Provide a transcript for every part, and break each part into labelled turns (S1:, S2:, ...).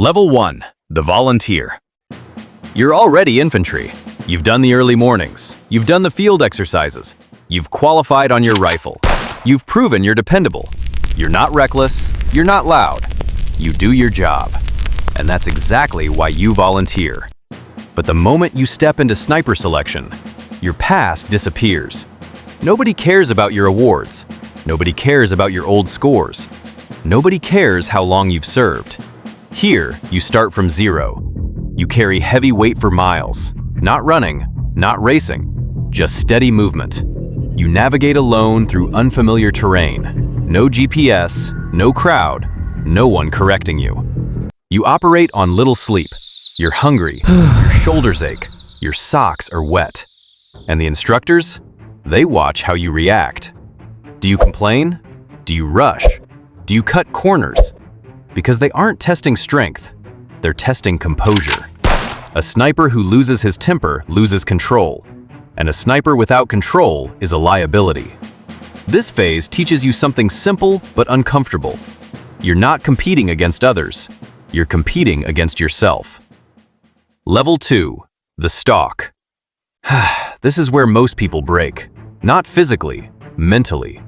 S1: Level 1, the volunteer. You're already infantry. You've done the early mornings. You've done the field exercises. You've qualified on your rifle. You've proven you're dependable. You're not reckless. You're not loud. You do your job. And that's exactly why you volunteer. But the moment you step into sniper selection, your past disappears. Nobody cares about your awards. Nobody cares about your old scores. Nobody cares how long you've served. Here, you start from zero. You carry heavy weight for miles. Not running, not racing, just steady movement. You navigate alone through unfamiliar terrain. No GPS, no crowd, no one correcting you. You operate on little sleep. You're hungry, your shoulders ache, your socks are wet. And the instructors? They watch how you react. Do you complain? Do you rush? Do you cut corners? Because they aren't testing strength, they're testing composure. A sniper who loses his temper loses control, and a sniper without control is a liability. This phase teaches you something simple but uncomfortable. You're not competing against others, you're competing against yourself. Level 2, the stalk. This is where most people break. Not physically, mentally.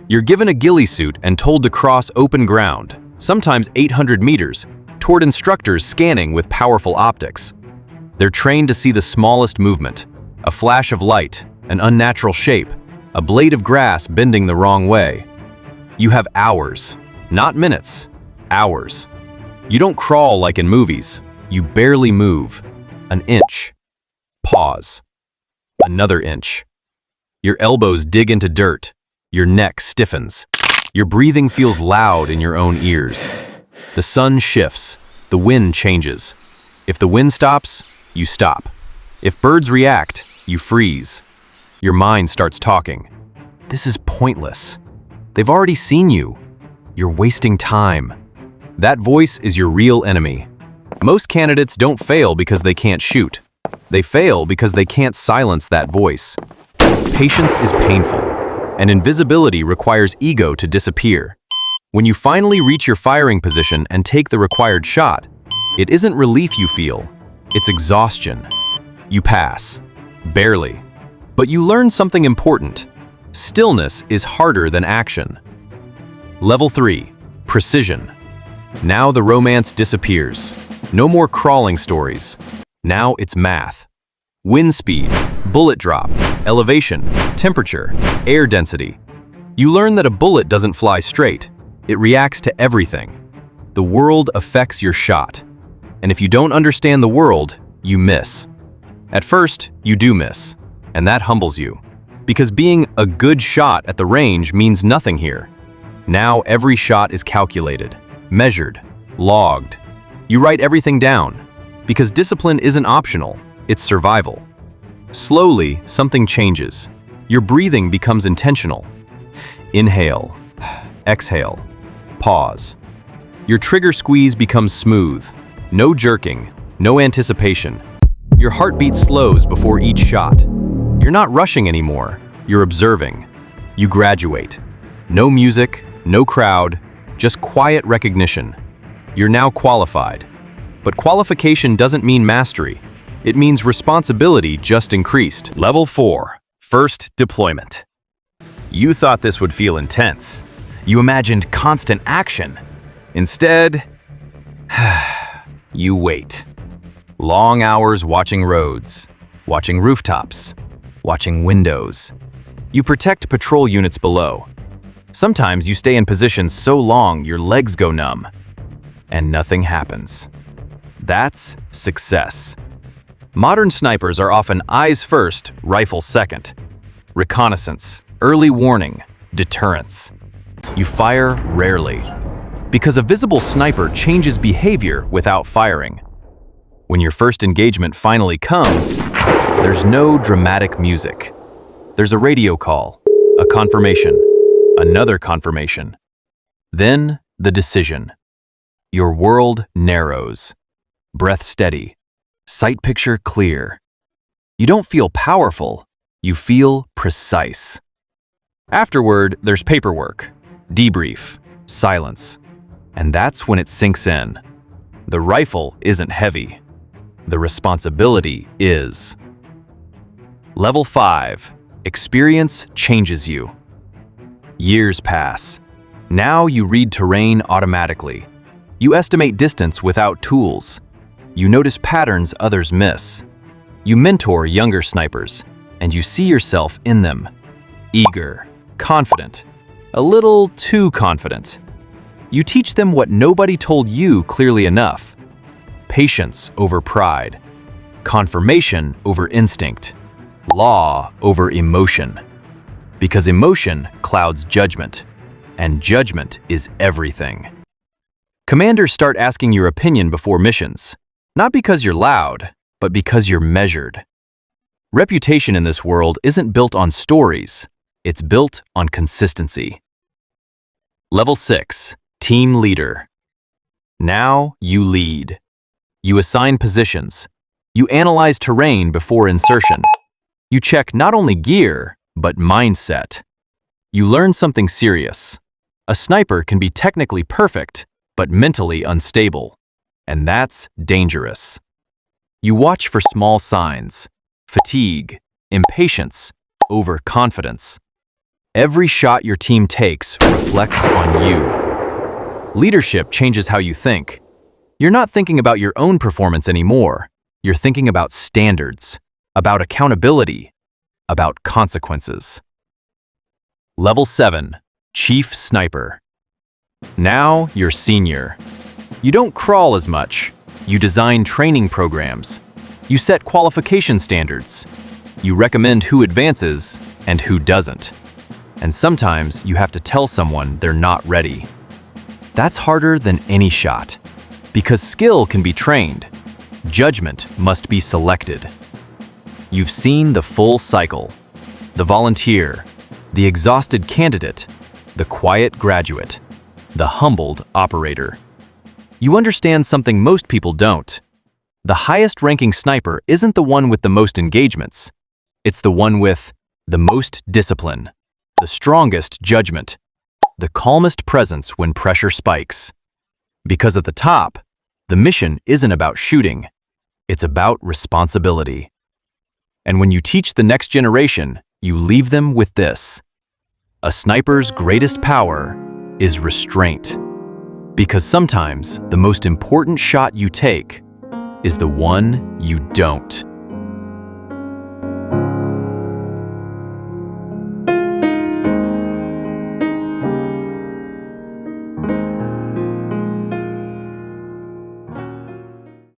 S1: You're given a ghillie suit and told to cross open ground, sometimes 800 meters, toward instructors scanning with powerful optics. They're trained to see the smallest movement, a flash of light, an unnatural shape, a blade of grass bending the wrong way. You have hours, not minutes, hours. You don't crawl like in movies. You barely move. An inch. Pause. Another inch. Your elbows dig into dirt. Your neck stiffens. Your breathing feels loud in your own ears. The sun shifts. The wind changes. If the wind stops, you stop. If birds react, you freeze. Your mind starts talking. This is pointless. They've already seen you. You're wasting time. That voice is your real enemy. Most candidates don't fail because they can't shoot. They fail because they can't silence that voice. Patience is painful, and invisibility requires ego to disappear. When you finally reach your firing position and take the required shot, it isn't relief you feel, it's exhaustion. You pass. Barely. But you learn something important. Stillness is harder than action. Level 3, precision. Now the romance disappears. No more crawling stories. Now it's math. Wind speed, bullet drop, elevation, temperature, air density. You learn that a bullet doesn't fly straight. It reacts to everything. The world affects your shot. And if you don't understand the world, you miss. At first, you do miss, and that humbles you. Because being a good shot at the range means nothing here. Now every shot is calculated, measured, logged. You write everything down, because discipline isn't optional, it's survival. Slowly, something changes. Your breathing becomes intentional. Inhale, exhale, pause. Your trigger squeeze becomes smooth. No jerking, no anticipation. Your heartbeat slows before each shot. You're not rushing anymore, you're observing. You graduate. No music, no crowd, just quiet recognition. You're now qualified. But qualification doesn't mean mastery. It means responsibility just increased. Level 4, first deployment. You thought this would feel intense. You imagined constant action. Instead, you wait. Long hours watching roads, watching rooftops, watching windows. You protect patrol units below. Sometimes you stay in position so long your legs go numb. And nothing happens. That's success. Modern snipers are often eyes first, rifle second. Reconnaissance, early warning, deterrence. You fire rarely, because a visible sniper changes behavior without firing. When your first engagement finally comes, there's no dramatic music. There's a radio call, a confirmation, another confirmation. Then the decision. Your world narrows. Breath steady. Sight picture clear. You don't feel powerful, you feel precise. Afterward, there's paperwork, debrief, silence. And that's when it sinks in. The rifle isn't heavy. The responsibility is. Level 5. Experience changes you. Years pass. Now you read terrain automatically. You estimate distance without tools. You notice patterns others miss. You mentor younger snipers, and you see yourself in them. Eager, confident, a little too confident. You teach them what nobody told you clearly enough. Patience over pride. Confirmation over instinct. Law over emotion. Because emotion clouds judgment, and judgment is everything. Commanders start asking your opinion before missions, not because you're loud, but because you're measured. Reputation in this world isn't built on stories, it's built on consistency. Level 6. Team Leader. Now you lead. You assign positions. You analyze terrain before insertion. You check not only gear, but mindset. You learn something serious. A sniper can be technically perfect, but mentally unstable. And that's dangerous. You watch for small signs: fatigue, impatience, overconfidence. Every shot your team takes reflects on you. Leadership changes how you think. You're not thinking about your own performance anymore. You're thinking about standards, about accountability, about consequences. Level 7. Chief Sniper. Now you're senior. You don't crawl as much. You design training programs. You set qualification standards. You recommend who advances and who doesn't. And sometimes you have to tell someone they're not ready. That's harder than any shot, because skill can be trained. Judgment must be selected. You've seen the full cycle: the volunteer, the exhausted candidate, the quiet graduate, the humbled operator. You understand something most people don't. The highest-ranking sniper isn't the one with the most engagements. It's the one with the most discipline, the strongest judgment, the calmest presence when pressure spikes. Because at the top, the mission isn't about shooting. It's about responsibility. And when you teach the next generation, you leave them with this: a sniper's greatest power is restraint. Because sometimes the most important shot you take is the one you don't.